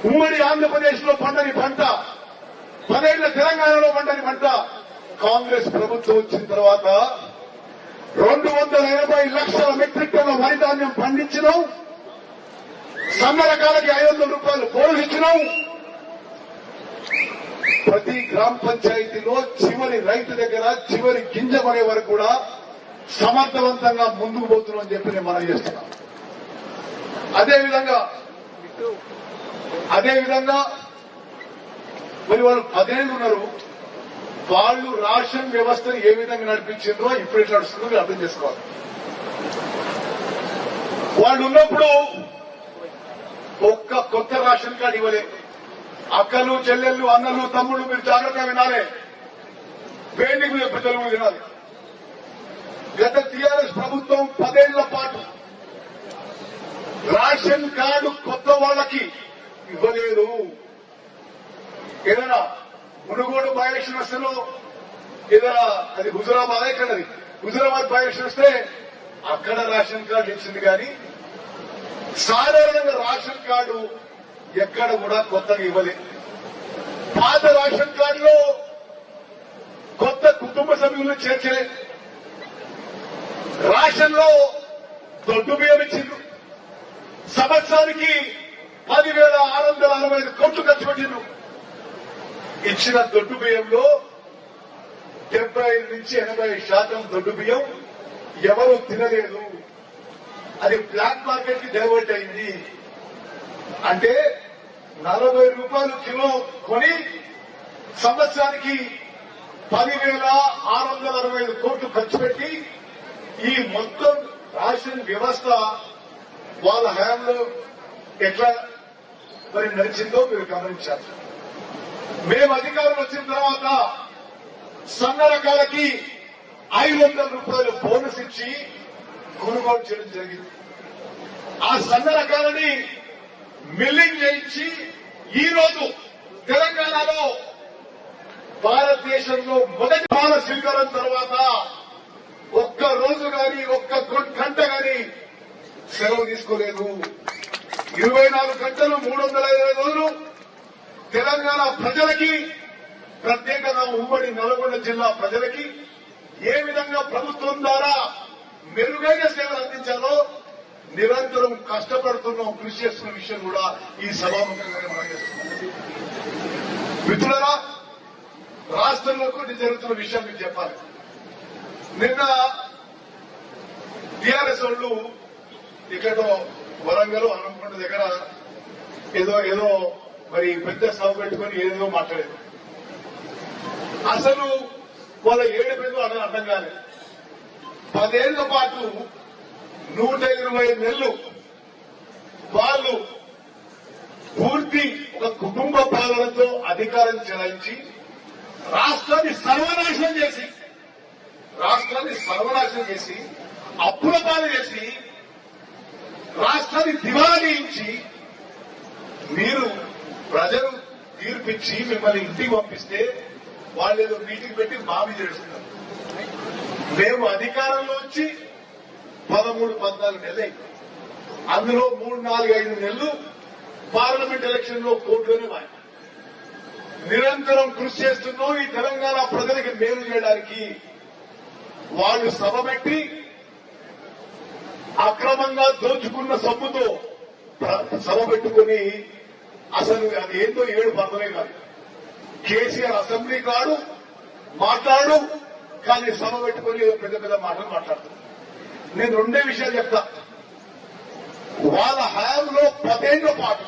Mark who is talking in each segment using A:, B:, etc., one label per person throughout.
A: ఉమ్మడి ఆంధ్రప్రదేశ్ లో పండని పంట, 10 ఏళ్ల తెలంగాణలో పండని పంట కాంగ్రెస్ ప్రభుత్వం వచ్చిన తర్వాత 280 లక్షల మెట్రిక్ టన్నుల వరి ధాన్యం పండించినాం. సన్న రకాలకి 500 రూపాయలు బోనస్ ఇచ్చినాం. ప్రతి గ్రామ పంచాయతీలో చివరి రైతు దగ్గర చివరి గింజ పడే వరకు కూడా సమర్థవంతంగా ముందుకు పోతున్నాం అని చెప్పి నేను మనం చేస్తున్నాం. అదేవిధంగా మరి వాళ్ళు 10 ఏళ్లు ఉన్నారు. వాళ్ళు రేషన్ వ్యవస్థను ఏ విధంగా నడిపించిందో ఇప్పుడు ఎట్లా నడుస్తుందో మీరు అర్థం చేసుకోవాలి. వాళ్ళు ఉన్నప్పుడు ఒక్క కొత్త రేషన్ కార్డు ఇవ్వలే. అక్కలు, చెల్లెళ్ళు, అన్నలు, తమ్ముళ్ళు మీరు జాగ్రత్తగా వినాలి. వేడికి మీరు ప్రజలు వినాలి. గత టీఆర్ఎస్ ప్రభుత్వం 10 ఏళ్ల పాటు రేషన్ కార్డు కొత్త వాళ్ళకి ఇవ్వలేదు. ఏదైనా మునుగోడు బై ఎలక్షన్ వస్తేనో ఏదైనా అది హుజురాబాద్ ఎక్కడది హుజురాబాద్ బై ఎలక్షన్ వస్తే అక్కడ రేషన్ కార్డు ఇచ్చింది. కానీ సాధారణంగా రేషన్ కార్డు ఎక్కడ కూడా కొత్తగా ఇవ్వలేదు. పాత రేషన్ కార్డులో కొత్త కుటుంబ సభ్యులను చేర్చలేదు. రేషన్ లో దొడ్డు బియ్యం ఇచ్చిండ్రు. సంవత్సరానికి 10,665 కోట్లు ఖర్చు పెట్టిండ్రు. ఇచ్చిన దొడ్డు బియ్యంలో 75 నుంచి 80% దొడ్డు బియ్యం ఎవరు తినలేదు. అది బ్లాక్ మార్కెట్ కి డైవర్ట్ అయింది. అంటే 40 రూపాయలు కిలో కొని సంవత్సరానికి 10,665 కోట్లు ఖర్చు పెట్టి ఈ మొత్తం రేషన్ వ్యవస్థ వాళ్ళ హయాంలో ఎట్లా మరి నడిచిందో మీరు గమనించారు. మేము అధికారం వచ్చిన తర్వాత సన్న రకాలకి 500 రూపాయలు బోనస్ ఇచ్చి కొనుగోలు చేయడం జరిగింది. ఆ సన్న రకాలని మిల్లింగ్ చేయించి ఈ రోజు తెలంగాణలో భారతదేశంలో మొదటి పాల స్వీకారం తర్వాత ఒక్క రోజు గాని ఒక్క గంట గాని సెలవు తీసుకోలేదు. 24 గంటలు 365 రోజులు తెలంగాణ ప్రజలకి, ప్రత్యేకంగా ఉమ్మడి నల్గొండ జిల్లా ప్రజలకి ఏ విధంగా ప్రభుత్వం ద్వారా మెరుగైన సేవలు అందించాలో నిరంతరం కష్టపడుతున్నాం, కృషి చేస్తున్న విషయం కూడా ఈ సభాముఖంగానే మనం చేస్తున్నాం. మిత్రులారా, రాష్ట్రంలో కొన్ని జరుగుతున్న విషయం మీకు చెప్పాలి. నిన్న టీఆర్ఎస్ వాళ్ళు ఇక్కడ వరంగల్ హనుమకొండ దగ్గర ఏదో మరి పెద్ద సభ పెట్టుకుని ఏదో మాట్లాడారు. అసలు వాళ్ళ ఏడుపేదో అర్థం కాలేదు. 10 ఏళ్ల పాటు 120 నెలలు వాళ్ళు పూర్తి ఒక కుటుంబ పాలనతో అధికారం చెలాయించి రాష్ట్రాన్ని సర్వనాశనం చేసి అప్పుల పాలు చేసి రాష్ట్రాన్ని దివాలా చేయించి మీరు ప్రజలు తీర్పిచ్చి మిమ్మల్ని ఇంటికి పంపిస్తే వాళ్ళు ఏదో మీటింగ్ పెట్టి మామి చేస్తున్నారు. మేము అధికారంలో వచ్చి 13-14 నెలలు అయింది. అందులో 3-4-5 నెలలు పార్లమెంట్ ఎలక్షన్ లో కోర్టులోనే మారి నిరంతరం కృషి చేస్తున్నాం. ఈ తెలంగాణ ప్రజలకి మేలు చేయడానికి వాళ్ళు సభ పెట్టి అక్రమంగా దోచుకున్న సొమ్ముతో సభ పెట్టుకుని అసలు అది ఏంటో 7 అర్థమే కాదు. కేసీఆర్ అసెంబ్లీ కాడు, మాట్లాడు, కానీ సభ పెట్టుకుని పెద్ద పెద్ద మాటలు మాట్లాడుతున్నారు. నేను 2 విషయాలు చెప్తా. వాళ్ళ హయాంలో 10 ఏళ్ల పాటు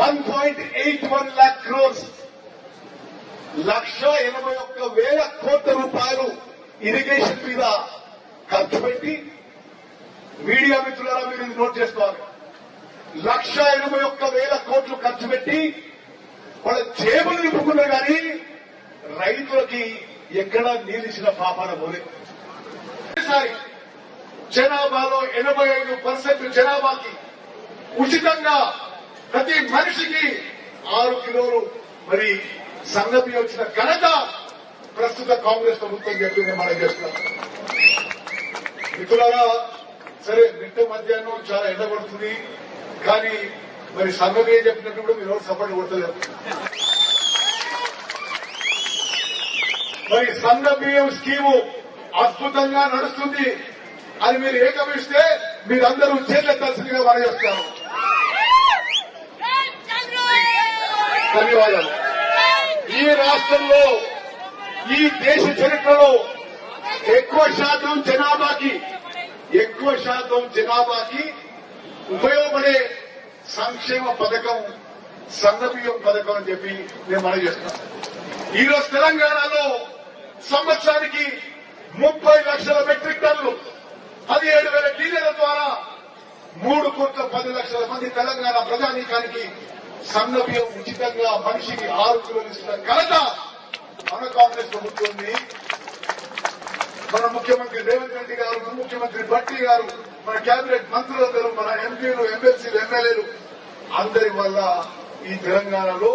A: 1.81 lakh crores 1,81,000 కోట్ల రూపాయలు ఇరిగేషన్ మీద ఖర్చు పెట్టి, మీడియా మిత్రులారా మీరు ఇది నోట్ చేసుకోవాలి, 1,81,000 కోట్లు ఖర్చు పెట్టి వాళ్ళ జేబులు నింపుకున్నారు. కానీ రైతులకి ఎక్కడా నీళ్ళిచ్చిన పాపాన పోలేదు. జనాభాలో 85% జనాభాకి ఉచితంగా ప్రతి మనిషికి 6 కిలోలు మరి సంగతి వచ్చిన ఘనత ప్రస్తుత కాంగ్రెస్ ప్రభుత్వం చెప్పింది మనం చేస్తున్నాం. మిత్రులారా, సరే మిట్ట మధ్యాహ్నం చాలా ఎండబడుతుంది, కానీ మరి సంఘమే చెప్పినట్టు కూడా మీరు సపోర్ట్ కొడతలేరు. మరి సంఘ బియ్యం స్కీము అద్భుతంగా నడుస్తుంది అని మీరు ఏకమిస్తే మీరందరూ చేతులెత్తాల్సిందిగా మనం చేస్తాను. ధన్యవాదాలు. ఈ రాష్ట్రంలో ఈ దేశ చరిత్రలో ఎక్కువ శాతం జనాభాకి ఉపయోగపడే సంక్షేమ పథకం సన్నబియ్యం పథకం అని చెప్పి నేను మనం చేస్తున్నాను. ఈరోజు తెలంగాణలో సంవత్సరానికి 30 లక్షల మెట్రిక్ టన్నులు 17,000 డీలర్ల ద్వారా 3,10,00,000 మంది తెలంగాణ ప్రజానీకానికి సన్నబియ్యం ఉచితంగా మనిషికి 6 కిలోలు ఇస్తున్న ఘనత మన కాంగ్రెస్ ప్రభుత్వం. మన ముఖ్యమంత్రి రేవంత్ రెడ్డి గారు, మన ముఖ్యమంత్రి భట్టి గారు, మన కేబినెట్ మంత్రులందరూ, మన ఎంపీలు, ఎమ్మెల్సీలు, ఎమ్మెల్యేలు అందరి వల్ల ఈ తెలంగాణలో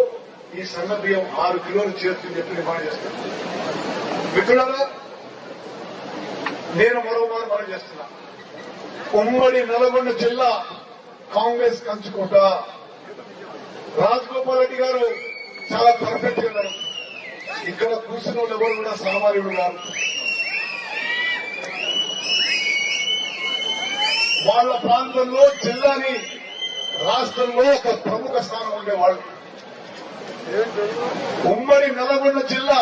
A: ఈ సన్నబియ్యం 6 కిలోలు చేరుతుందని చెప్పి నిర్మాణం చేస్తాను. మిత్రులారా, నేను మరోమారు మనం చేస్తున్నా. ఉమ్మడి నల్గొండ జిల్లా కాంగ్రెస్ కంచుకోట. రాజగోపాల్ రెడ్డి గారు చాలా పర్ఫెక్ట్ గా ఉన్నారు. ఇక్కడ కూర్చున్న వాళ్ళు ఎవరు కూడా సామాన్యుడు గారు. వాళ్ళ ప్రాంతంలో జిల్లాని రాష్ట్రంలో ఒక ప్రముఖ స్థానం ఉండేవాళ్ళు. ఉమ్మడి నల్గొండ జిల్లా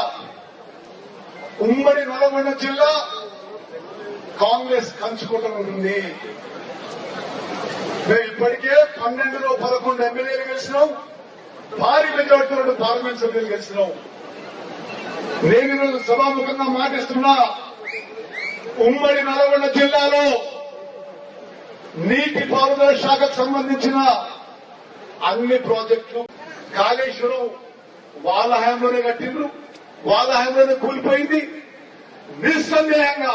A: కాంగ్రెస్ కంచుకోట ఉంటుంది. మేము ఇప్పటికే 12లో 11 ఎమ్మెల్యేలు గెలిచినాం, భారీ మెజార్టీతో పార్లమెంట్ సభ్యులు గెలిచినాం. నేను ఈరోజు సభాముఖంగా మాటిస్తున్నా, ఉమ్మడి నల్గొండ జిల్లాలో నీటిపారుదల శాఖకు సంబంధించిన అన్ని ప్రాజెక్టులు కాళేశ్వరం వాళ్ళ హయాంలోనే కట్టిండ్రు, వాళ్ళ హయాంలోనే కూలిపోయింది. నిస్సందేహంగా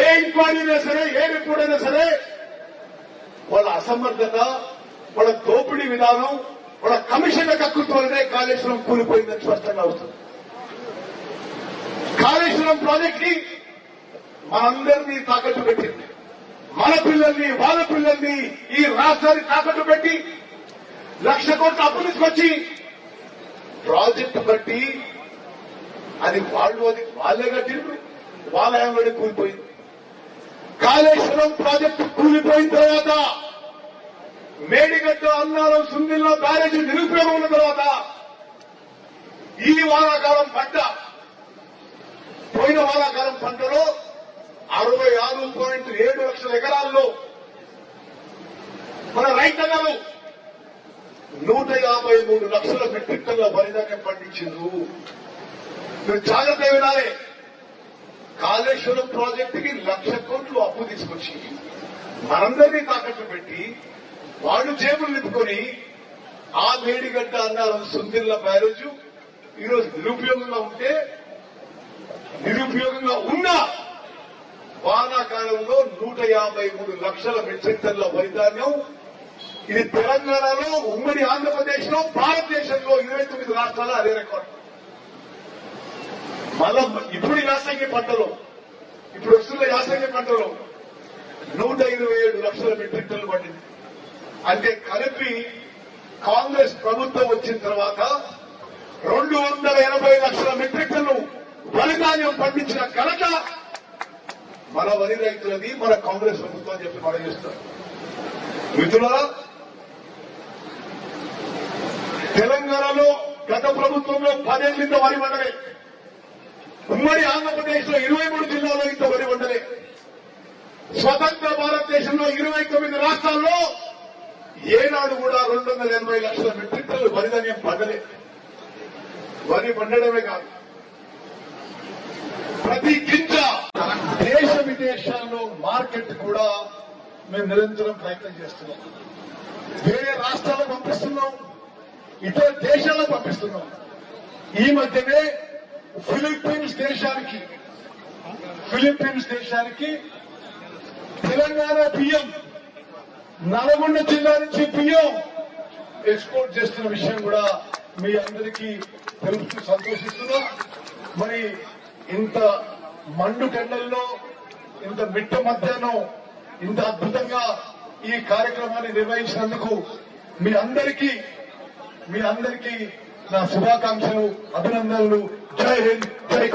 A: ఏ ఇంక్వైరీ అయినా సరే, ఏ రిపోర్ట్ అయినా సరే, వాళ్ళ అసమర్థత, వాళ్ళ దోపిడీ విధానం, వాళ్ళ కమిషన్ల కక్కుతోనే కాళేశ్వరం కూలిపోయిందని స్పష్టంగా వస్తుంది. కాళేశ్వరం ప్రాజెక్ట్ కి మనందరినీ తాకట్టు పెట్టింది. మన పిల్లల్ని, వాళ్ళ పిల్లల్ని ఈ రాష్ట్రాన్ని తాకట్టు పెట్టి 1,00,000 కోట్ల అప్పు తీసుకొచ్చి ప్రాజెక్టు కట్టి అది వాళ్ళే కట్టిండ్రు, వాళ్ళ హయాంలోనే కూలిపోయింది. కాళేశ్వరం ప్రాజెక్టు కూలిపోయిన తర్వాత, మేడిగడ్డ, అన్నారం, సుందిల్ల బ్యారేజీ నిరుపయోగం ఉన్న తర్వాత ఈ వానాకాలం పంట, పోయిన వానాకాలం పంటలో 66.7 లక్షల ఎకరాల్లో మన రైతన్నలు 153 లక్షల మెట్రిక్ టన్నుల వరిధాన్యం పండించిండ్రు. మీరు జాగ్రత్త వినాలి. కాళేశ్వరం ప్రాజెక్టుకి 1,00,000 కోట్లు అప్పు తీసుకొచ్చి మనందరినీ తాకట్టు పెట్టి వాళ్ళు జేబులు నింపుకొని ఆ మేడిగడ్డ, అన్నారు సుందిల్ల బ్యారేజ్ ఈరోజు నిరుపయోగంగా ఉన్న వానాకాలంలో 153 లక్షల మెట్రిక్ టన్నుల వరిధాన్యం. ఇది తెలంగాణలో, ఉమ్మడి ఆంధ్రప్రదేశ్ లో, భారతదేశంలో 29 రాష్ట్రాల్లో అదే రికార్డు. మళ్ళా ఇప్పుడు యాసంగి పంటలో, ఇప్పుడు వస్తున్న యాసంగి పంటలో 127 లక్షల మెట్రిక్ టన్నులు పండింది. అంటే కలిపి కాంగ్రెస్ ప్రభుత్వం వచ్చిన తర్వాత 280 లక్షల మెట్రిక్ టన్ను వరిధాన్యం పండించిన ఘనత మన వరి రైతులది, మన కాంగ్రెస్ ప్రభుత్వం చెప్పి మనం చేస్తాం. మిత్రులారా, తెలంగాణలో గత ప్రభుత్వంలో 10 ఏళ్ల వరి పండలే. ఉమ్మడి ఆంధ్రప్రదేశ్ లో 23 జిల్లాల్లో ఇంత వరి పండలే. స్వతంత్ర భారతదేశంలో 29 రాష్ట్రాల్లో ఏనాడు కూడా 280 లక్షల మెట్రిక్ టన్నులు వరిధాన్యం పండలే. వరి పండడమే కాదు, ప్రతి గింజ దేశ విదేశాల్లో మార్కెట్ కూడా మేము నిరంతరం ప్రయత్నం చేస్తున్నాం. వేరే రాష్ట్రాలకు పంపిస్తున్నాం, ఇతర దేశాలకు పంపిస్తున్నాం. ఈ మధ్యనే ఫిలిప్పీన్స్ దేశానికి తెలంగాణ బియ్యం, నల్గొండ జిల్లా నుంచి బియ్యం ఎక్స్పోర్ట్ చేస్తున్న విషయం కూడా మీ అందరికీ తెలుస్తూ సంతోషిస్తున్నా. మరి ఇంత మండు టెండల్లో, ఇంత మిట్ట మధ్యాహ్నం ఇంత అద్భుతంగా ఈ కార్యక్రమాన్ని నిర్వహించినందుకు మీ అందరికీ నా శుభాకాంక్షలు, అభినందనలు. జై హింద్, జై కాంగ్రెస్.